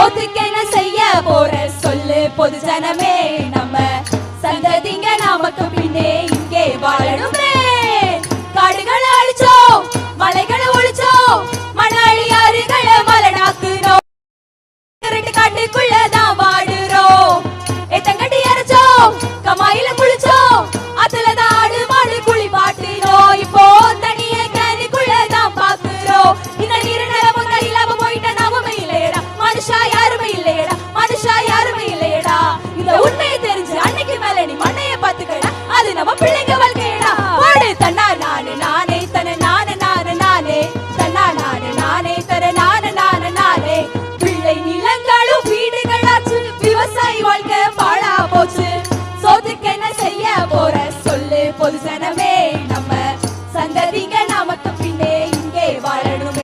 சோத்துக்கு என்ன செய்ய போற சொல்லு பொது ஜனமே, நம்ம சந்ததிங்க நமக்கு பின்னே இங்கே வாழணுமே. காடுகளை அழிச்சோம், மலைகளை ஒழிச்சோம், மணாளி ஆறுகளை மலடாக்குறோம், காட்டுக்குள்ளதான் வாடுறோம். எத்தங்கட்டி அரைச்சோம், கமாயில குளிச்சோம், அதுலதான் ஆடு மாடு குழி பாட்டுறோம். இப்போ தனிய கேனுக்குள்ளதான் பாக்குறோம். இந்த நீர் நிலமும் இல்லாம போயிட்ட நாமமே இல்லையடா, மனுஷா யாருமே இல்லையடா, மனுஷா யாருமே இல்லையடா. இந்த உண்மையை தெரிஞ்சு அன்னைக்கு மேல நீ மண்ணைய பாத்துக்கடா, அது நம்ம பிள்ளைங்க வாழ்க்கையடா. பாடு தன்னா நானு நானே தன நானு நானு நானே, தன்னா நானு நானே தர நானு நானு நானே. பிள்ளை நிலங்களும் வீடுகளாச்சு, விவசாயி வாழ்க்கை பாழா போச்சு. சோத்துக்கு என்ன செய்ய போற